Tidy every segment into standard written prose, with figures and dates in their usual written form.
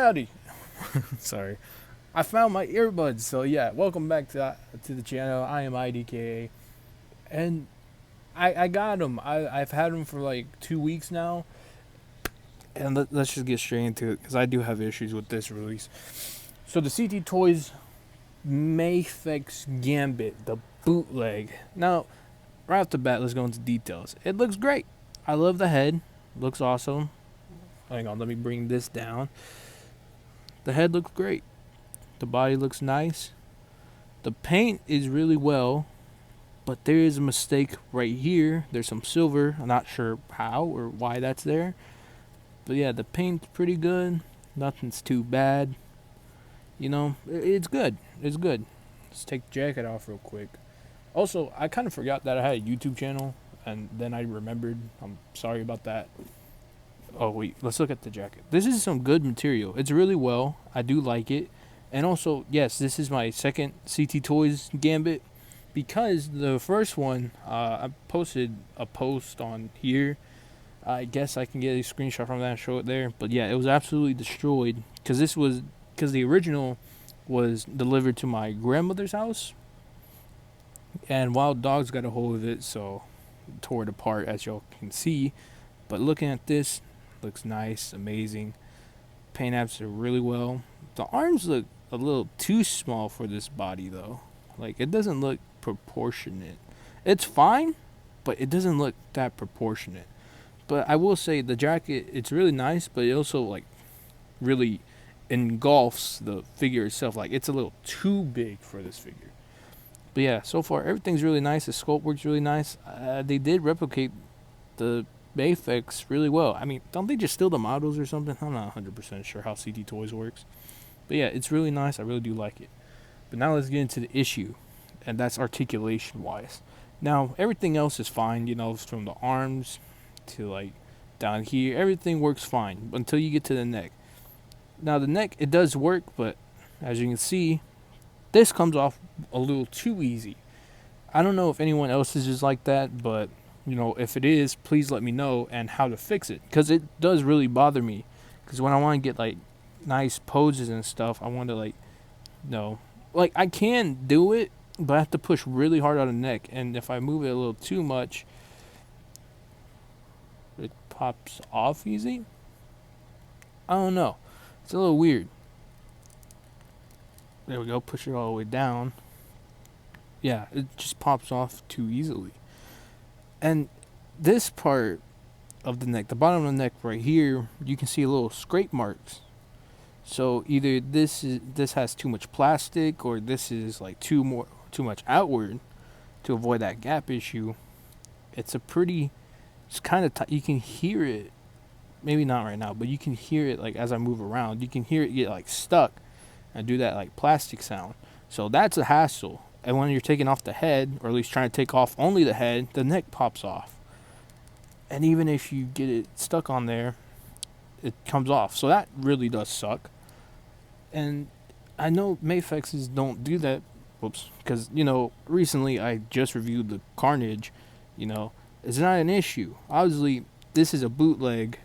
Howdy. Sorry. I found my earbuds. So yeah, welcome back to the channel. I am IDKA. And I got them. I've had them for like 2 weeks now. And let's just get straight into it because I do have issues with this release. So the CT Toys Mafex Gambit, the bootleg. Now, right off the bat, let's go into details. It looks great. I love the head. Looks awesome. Hang on, let me bring this down. The head looks great. The body looks nice. The paint is really well, but there is a mistake right here. There's some silver. I'm not sure how or why that's there. But yeah, the paint's pretty good. Nothing's too bad. You know, it's good. It's good. Let's take the jacket off real quick. Also, I kind of forgot that I had a YouTube channel, and then I remembered. I'm sorry about that. Oh, wait. Let's look at the jacket. This is some good material. It's really well. I do like it. And also, yes, this is my second CT Toys Gambit. Because the first one, I posted a post on here. I guess I can get a screenshot from that and show it there. But yeah, it was absolutely destroyed. Because the original was delivered to my grandmother's house. And wild dogs got a hold of it, so it tore it apart, as y'all can see. But looking at this, looks nice, amazing. Paint apps are really well. The arms look a little too small for this body, though. Like, it doesn't look proportionate. It's fine, but it doesn't look that proportionate. But I will say the jacket, it's really nice, but it also, like, really engulfs the figure itself. Like, it's a little too big for this figure. But yeah, so far, everything's really nice. The sculpt works really nice. They did replicate the Mafex really well. I mean, don't they just steal the models or something? I'm not 100% sure how CT Toys works. But yeah, it's really nice. I really do like it. But now let's get into the issue, and that's articulation-wise. Now, everything else is fine, you know, from the arms to, like, down here. Everything works fine until you get to the neck. Now, the neck, it does work, but as you can see, this comes off a little too easy. I don't know if anyone else is just like that, but you know, if it is, please let me know and how to fix it, because it does really bother me. Because when I want to get like nice poses and stuff, I want to like, like I can do it, but I have to push really hard on the neck, and if I move it a little too much, it pops off easy. I don't know. It's a little weird. There we go. Push it all the way down. Yeah, it just pops off too easily. And this part of the neck, the bottom of the neck right here, you can see a little scrape marks. So either this has too much plastic, or this is like too much outward to avoid that gap issue. It's kind of you can hear it. Maybe not right now, but you can hear it like as I move around. You can hear it get like stuck and do that like plastic sound. So that's a hassle. And when you're taking off the head, or at least trying to take off only the head, the neck pops off. And even if you get it stuck on there, it comes off. So that really does suck. And I know Mafexes don't do that. Whoops. Because, you know, recently I just reviewed the Carnage. You know, it's not an issue. Obviously, this is a bootleg.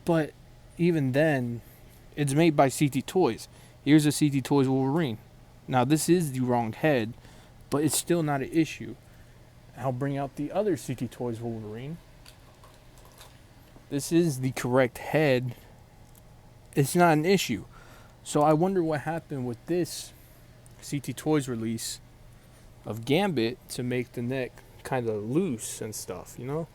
But even then, it's made by CT Toys. Here's a CT Toys Wolverine. Now, this is the wrong head, but it's still not an issue. I'll bring out the other CT Toys Wolverine. This is the correct head. It's not an issue. So I wonder what happened with this CT Toys release of Gambit to make the neck kind of loose and stuff, you know?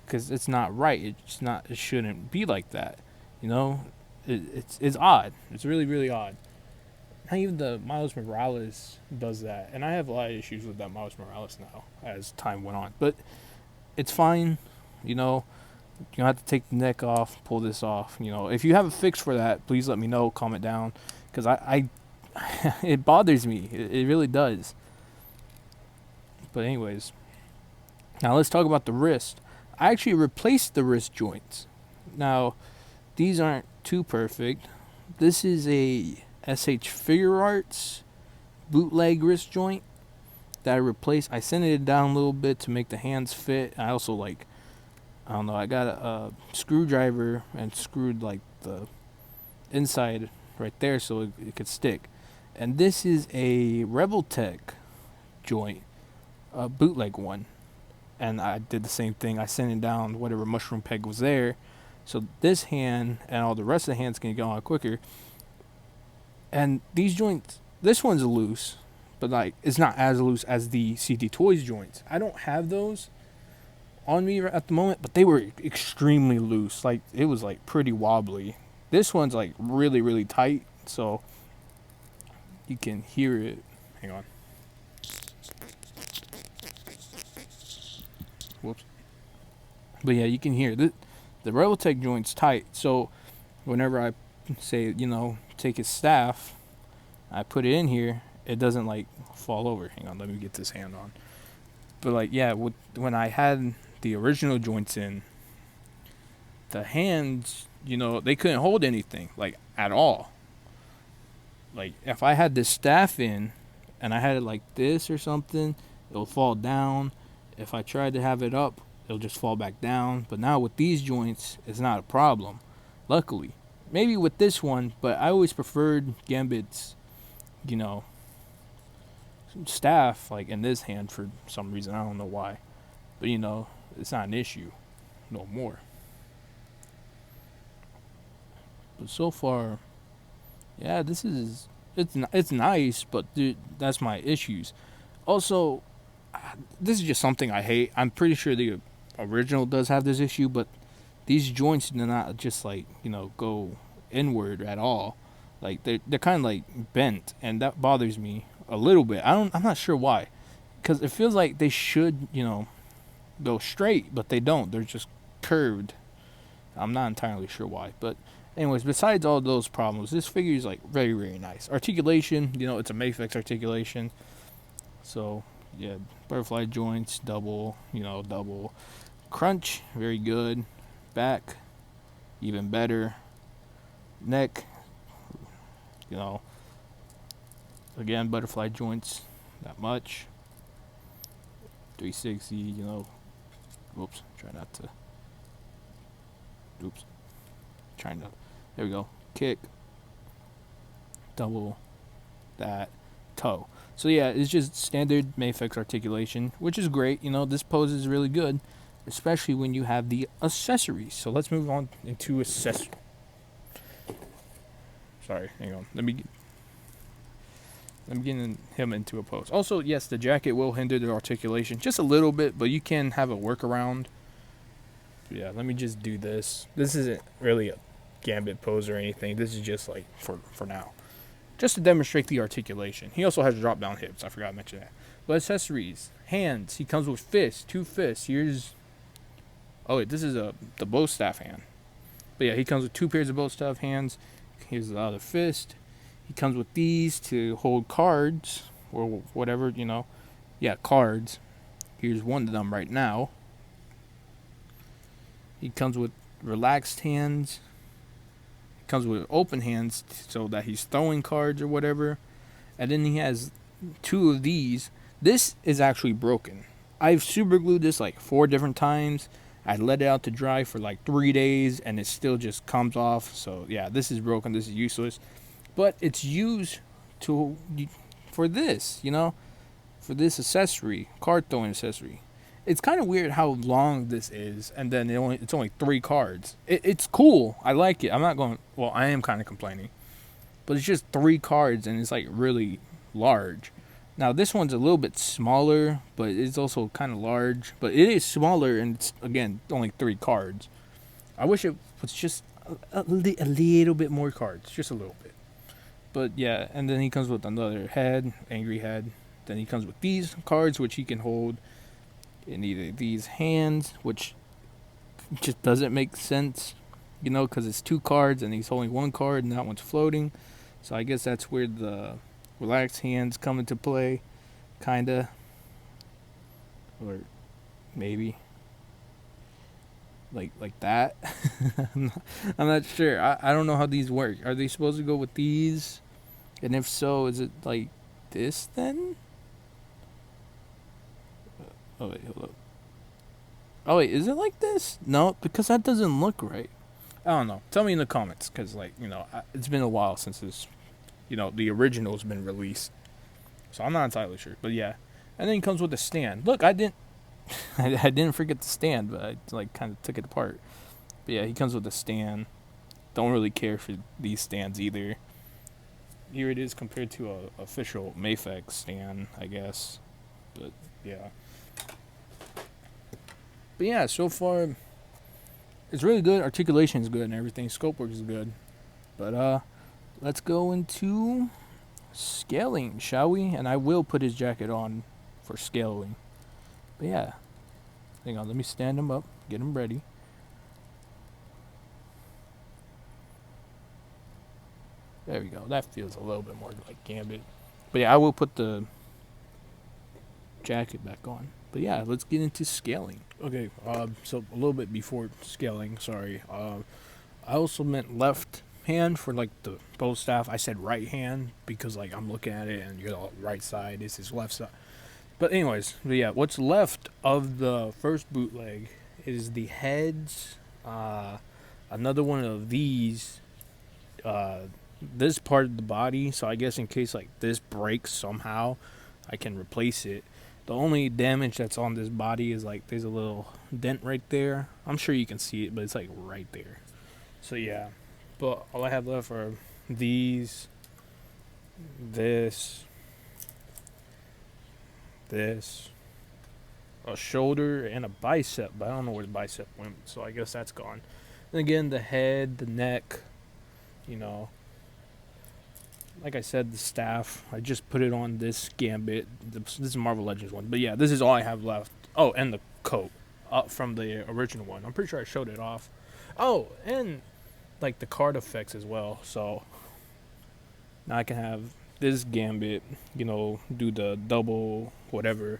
Because it's not right. It shouldn't be like that, you know? It's odd. It's really, really odd. Not even the Miles Morales does that. And I have a lot of issues with that Miles Morales now as time went on. But it's fine. You know, you don't have to take the neck off, pull this off. You know, if you have a fix for that, please let me know. Comment down. Because I it bothers me. It really does. But anyways, now let's talk about the wrist. I actually replaced the wrist joints. Now, these aren't too perfect. This is a SH Figure Arts bootleg wrist joint that I replaced. I sanded it down a little bit to make the hands fit. I also I got a screwdriver and screwed like the inside right there so it could stick. And this is a Rebel Tech joint, a bootleg one. And I did the same thing. I sent it down whatever mushroom peg was there, so this hand and all the rest of the hands can get on quicker. And these joints, this one's loose, but like it's not as loose as the CD Toys joints. I don't have those on me at the moment, but they were extremely loose. Like it was like pretty wobbly. This one's like really really tight, so you can hear it. Hang on. Whoops. But yeah, you can hear the Rebel Tech joint's tight. So whenever I say, take his staff, I put it in here, it doesn't like fall over. Hang on, let me get this hand on. But like, yeah, when I had the original joints in, the hands, they couldn't hold anything like at all. Like if I had this staff in and I had it like this or something, it'll fall down. If I tried to have it up, it'll just fall back down. But now with these joints, it's not a problem, luckily. Maybe with this one, but I always preferred Gambit's, staff like in this hand for some reason. I don't know why. But it's not an issue no more. But so far, yeah, it's nice, but dude, that's my issues. Also, this is just something I hate. I'm pretty sure the original does have this issue, but these joints do not just like go inward at all. Like they're kind of like bent, and that bothers me a little bit. I'm not sure why, because it feels like they should go straight, but they don't. They're just curved. I'm not entirely sure why, but anyways, besides all those problems, this figure is like very very nice. Articulation, it's a Mafex articulation, so yeah, butterfly joints, double crunch, very good. Back, even better. Neck, again, butterfly joints, not much. 360, whoops, there we go. Kick, double that, toe. So yeah, it's just standard Mafex articulation, which is great. This pose is really good, especially when you have the accessories. So let's move on into accessories. Sorry, hang on. Let me get him into a pose. Also, yes, the jacket will hinder the articulation just a little bit, but you can have a workaround. Yeah, let me just do this. This isn't really a Gambit pose or anything. This is just like for now, just to demonstrate the articulation. He also has drop down hips. I forgot to mention that. But accessories, hands. He comes with fists, 2 fists. Here's, oh wait, this is the bow staff hand. But yeah, he comes with 2 pairs of bow staff hands. Here's the other fist. He comes with these to hold cards or whatever, Yeah, cards. Here's one of them right now. He comes with relaxed hands. He comes with open hands so that he's throwing cards or whatever. And then he has 2 of these. This is actually broken. I've super glued this like 4 different times. I let it out to dry for like 3 days and it still just comes off. So yeah, this is broken. This is useless. But it's used for this, for this accessory, card throwing accessory. It's kind of weird how long this is, and then it's only 3 cards. It's cool. I like it. I'm not going. Well, I am kind of complaining, but it's just 3 cards, and it's like really large. Now this one's a little bit smaller, but it's also kind of large. But it is smaller, and it's again only 3 cards. I wish it was just a little bit more cards, just a little bit. But yeah, and then he comes with another head, angry head. Then he comes with these cards, which he can hold in either these hands, which just doesn't make sense, because it's 2 cards and he's holding 1 card and that one's floating. So I guess that's where the relaxed hands come into play, kinda, or maybe like that. I'm not sure. I don't know how these work. Are they supposed to go with these? And if so, is it like this then? Oh wait, hold up. Oh wait, is it like this? No, because that doesn't look right. I don't know. Tell me in the comments, because, like, it's been a while since this, the original's been released. So I'm not entirely sure. But yeah. And then he comes with a stand. Look, I didn't I didn't forget the stand, but I, like, kind of took it apart. But yeah, he comes with a stand. Don't really care for these stands either. Here it is compared to a official Mafex stand, I guess. But yeah. But yeah, so far it's really good. Articulation is good and everything. Scope work is good. But let's go into scaling, shall we? And I will put his jacket on for scaling. But yeah. Hang on, let me stand him up, get him ready. There we go. That feels a little bit more like Gambit. But yeah, I will put the jacket back on. But yeah, let's get into scaling. Okay, so a little bit before scaling, sorry. I also meant left hand for like the bow staff. I said right hand because like I'm looking at it and you're the right side, this is left side. But anyways, but yeah, what's left of the first bootleg is the heads, another one of these, this part of the body. So I guess in case like this breaks somehow, I can replace it. The only damage that's on this body is like there's a little dent right there. I'm sure you can see it, but it's like right there. So yeah, but all I have left are these, this, a shoulder, and a bicep, but I don't know where the bicep went, so I guess that's gone. And again, the head, the neck, like I said, the staff, I just put it on this Gambit. This is Marvel Legends one. But yeah, this is all I have left. Oh, and the coat from the original one. I'm pretty sure I showed it off. Oh, and like the card effects as well. So now I can have this Gambit, do the double whatever.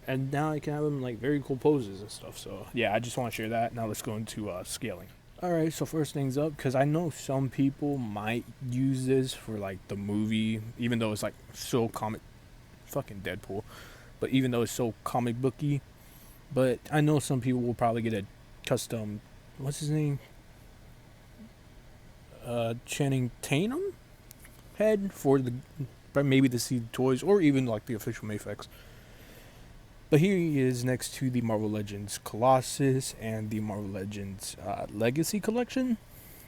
And now I can have them like very cool poses and stuff. So yeah, I just want to share that. Now let's go into scaling. Alright, so first things up, because I know some people might use this for like the movie, even though it's like so fucking Deadpool, but even though it's so comic booky, but I know some people will probably get a custom, what's his name? Channing Tatum head for maybe the CD toys, or even like the official Mafex. But here he is next to the Marvel Legends Colossus and the Marvel Legends Legacy Collection,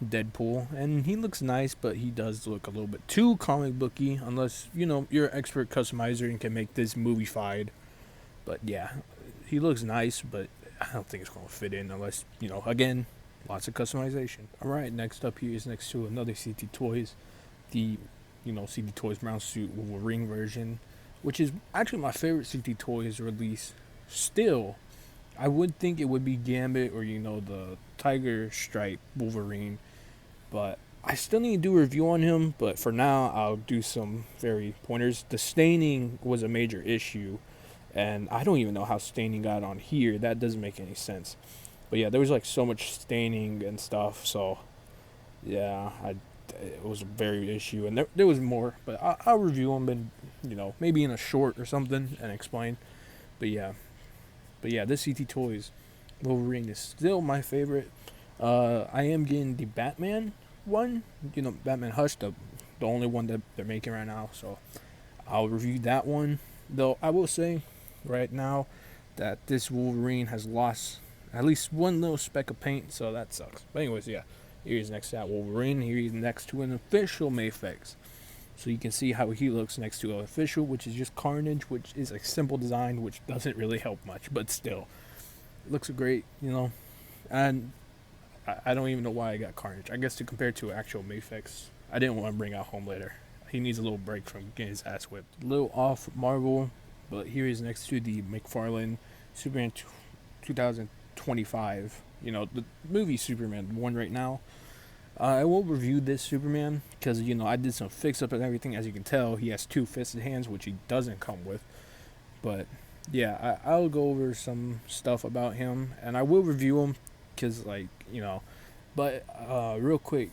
Deadpool. And he looks nice, but he does look a little bit too comic booky, unless, you're an expert customizer and can make this movie-fied. But yeah, he looks nice, but I don't think it's going to fit in unless, again, lots of customization. Alright, next up here is next to another CT Toys, the, CT Toys Brown Suit Wolverine version, which is actually my favorite CT Toys release. Still, I would think it would be Gambit or, the Tiger Stripe Wolverine. But I still need to do a review on him. But for now, I'll do some very pointers. The staining was a major issue. And I don't even know how staining got on here. That doesn't make any sense. But yeah, there was like so much staining and stuff. So, yeah, it was a very issue, and there was more, but I'll review them and maybe in a short or something and explain. But yeah, this CT Toys Wolverine is still my favorite. I am getting the Batman one, Batman Hush, the only one that they're making right now, so I'll review that one. Though I will say right now that this Wolverine has lost at least one little speck of paint, so that sucks. But anyways, yeah. Here he's next to that Wolverine. Here he's next to an official Mafex. So you can see how he looks next to an official, which is just Carnage, which is a simple design, which doesn't really help much, but still. It looks great, And I don't even know why I got Carnage. I guess to compare to actual Mafex, I didn't want to bring out Homelander. He needs a little break from getting his ass whipped. A little off Marvel, but here he's next to the McFarlane Superman 2025. The movie Superman, the one right now. I will review this Superman because, I did some fix-up and everything. As you can tell, he has two fisted hands, which he doesn't come with. But, yeah, I'll go over some stuff about him, and I will review him because, But, real quick,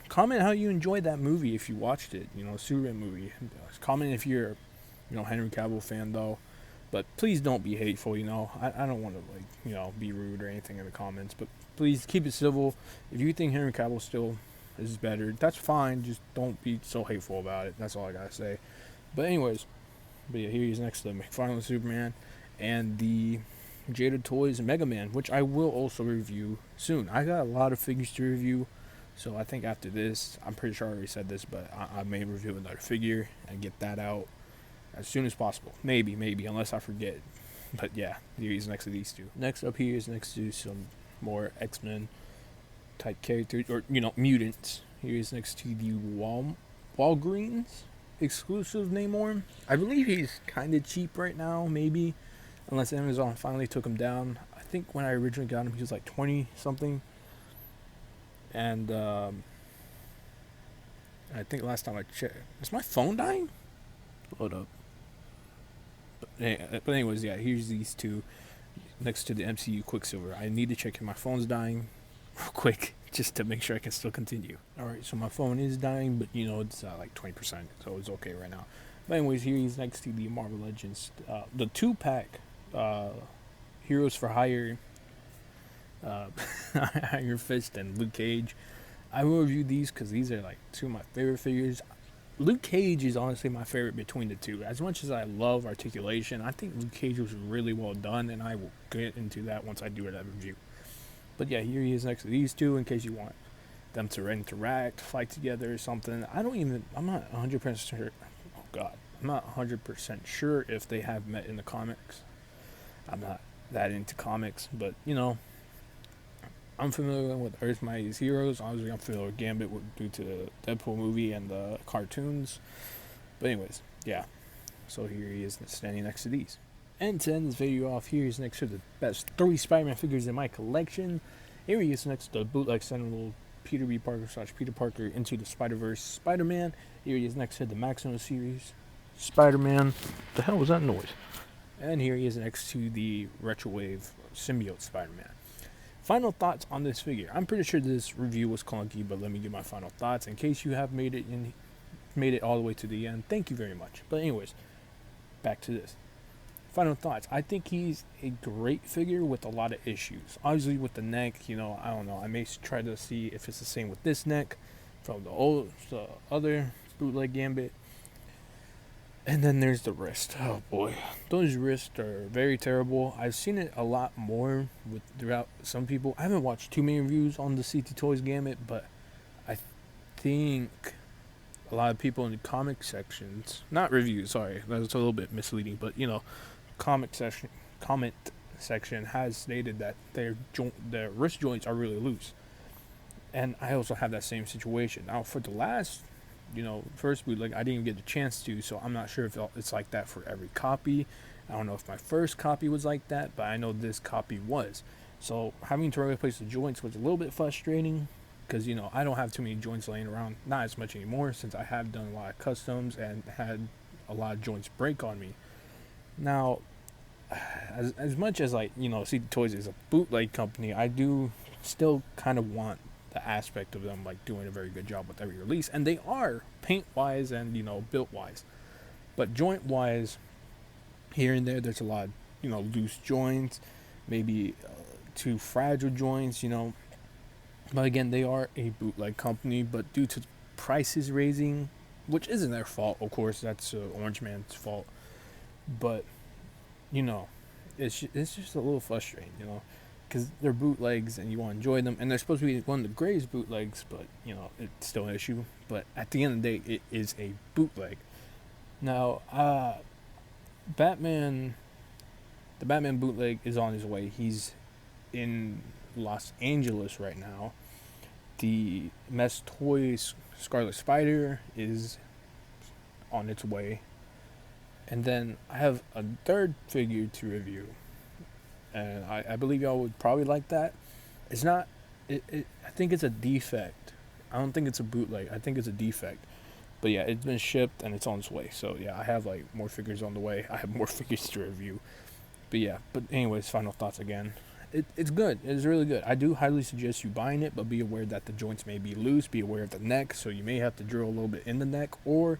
comment how you enjoyed that movie if you watched it, Superman movie. Comment if you're, Henry Cavill fan, though. But please don't be hateful, I don't want to, be rude or anything in the comments. But please keep it civil. If you think Henry Cavill still is better, that's fine. Just don't be so hateful about it. That's all I gotta say. But anyways, here he is next to the McFarlane Superman and the Jada Toys Mega Man, which I will also review soon. I got a lot of figures to review, so I think after this, I'm pretty sure I already said this, but I may review another figure and get that out as soon as possible. Maybe, unless I forget. But yeah, here he's next to these two. Next up here is next to some more X-Men type characters, or mutants. Here is next to the Walgreens exclusive Namor. I believe he's kind of cheap right now, maybe, unless Amazon finally took him down. I think when I originally got him, he was like 20 something, and I think last time I checked, is my phone dying? Hold up. But anyways, yeah, here's these two next to the MCU Quicksilver. I need to check if my phone's dying real quick, just to make sure I can still continue. Alright, so my phone is dying, but it's like 20%, so it's okay right now. But anyways, here he's next to the Marvel Legends, the 2-pack Heroes for Hire, Iron Fist and Luke Cage. I will review these because these are like two of my favorite figures. Luke Cage is honestly my favorite between the two. As much as I love articulation, I think Luke Cage was really well done, and I will get into that once I do that review. But yeah, here he is next to these two in case you want them to interact, fight together or something. I'm not 100% sure. Oh god. I'm not 100% sure if they have met in the comics. I'm not that into comics, but I'm familiar with Earth's Mightiest Heroes. Obviously, I'm familiar with Gambit due to the Deadpool movie and the cartoons. But anyways, yeah. So here he is standing next to these. And to end this video off, here he's next to the best 3 Spider-Man figures in my collection. Here he is next to the Bootleg Sentinel Peter B. Parker / Peter Parker Into the Spider-Verse Spider-Man. Here he is next to the Maximum Series Spider-Man. The hell was that noise? And here he is next to the Retrowave Symbiote Spider-Man. Final thoughts on this figure. I'm pretty sure this review was clunky, but let me give my final thoughts in case you have made it all the way to the end. Thank you very much. But anyways, back to this. Final thoughts. I think he's a great figure with a lot of issues. Obviously with the neck, I don't know. I may try to see if it's the same with this neck from the other Bootleg Gambit. And then there's the wrist. Oh boy, those wrists are very terrible. I've seen it a lot more throughout some people. I haven't watched too many reviews on the CT Toys Gambit, but I think a lot of people in the comic sections, not reviews, sorry, that's a little bit misleading, but comment section has stated that their wrist joints are really loose, and I also have that same situation. Now for the last first Bootleg, I didn't even get the chance to, so I'm not sure if it's like that for every copy. I don't know if my first copy was like that, but I know this copy was. So having to replace the joints was a little bit frustrating because I don't have too many joints laying around, not as much anymore since I have done a lot of customs and had a lot of joints break on me. Now, as much as CT Toys is a bootleg company, I do still kind of want the aspect of them doing a very good job with every release, and they are paint wise and built wise, but joint wise, here and there's a lot of loose joints, maybe too fragile joints, but again, they are a bootleg company, but due to prices raising, which isn't their fault, of course, that's Orange Man's fault, but it's just a little frustrating, because they're bootlegs and you want to enjoy them, and they're supposed to be one of the greatest bootlegs, but it's still an issue. But at the end of the day, it is a bootleg. Now, the Batman bootleg is on his way. He's in Los Angeles right now. The Mess Toys Scarlet Spider is on its way, and then I have a third figure to review. And I believe y'all would probably like that. It's not, I think it's a defect. I don't think it's a bootleg. I think it's a defect. But yeah, it's been shipped and it's on its way. So yeah, I have more figures on the way. I have more figures to review. But yeah, anyways, final thoughts again. It's good. It's really good. I do highly suggest you buying it, but be aware that the joints may be loose. Be aware of the neck. So you may have to drill a little bit in the neck, or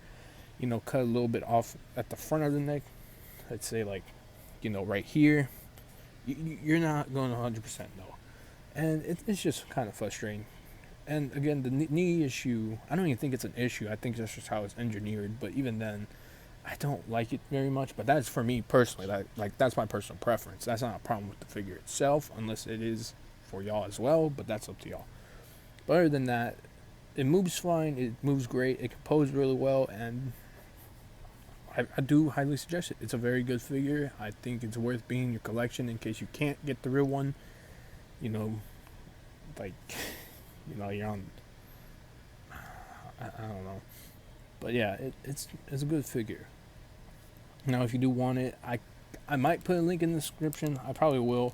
cut a little bit off at the front of the neck. Let's say right here, you're not going 100% no. And it's just kind of frustrating. And again, the knee issue, I don't even think it's an issue. I think that's just how it's engineered. But even then, I don't like it very much. But that's for me personally. That's my personal preference. That's not a problem with the figure itself, unless it is for y'all as well. But that's up to y'all. But other than that, it moves fine. It moves great. It can pose really well, and I do highly suggest it. It's a very good figure. I think it's worth being in your collection in case you can't get the real one. You know, like, you're on. I don't know, but yeah, it's a good figure. Now, if you do want it, I might put a link in the description. I probably will.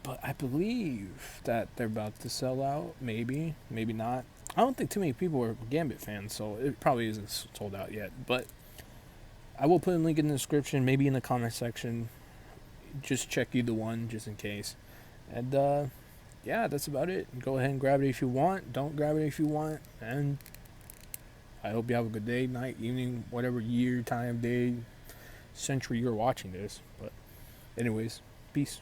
But I believe that they're about to sell out. Maybe not. I don't think too many people are Gambit fans, so it probably isn't sold out yet. But I will put a link in the description, maybe in the comment section. Just check either one, just in case. And yeah, that's about it. Go ahead and grab it if you want. Don't grab it if you want. And I hope you have a good day, night, evening, whatever year, time, day, century you're watching this. But anyways, peace.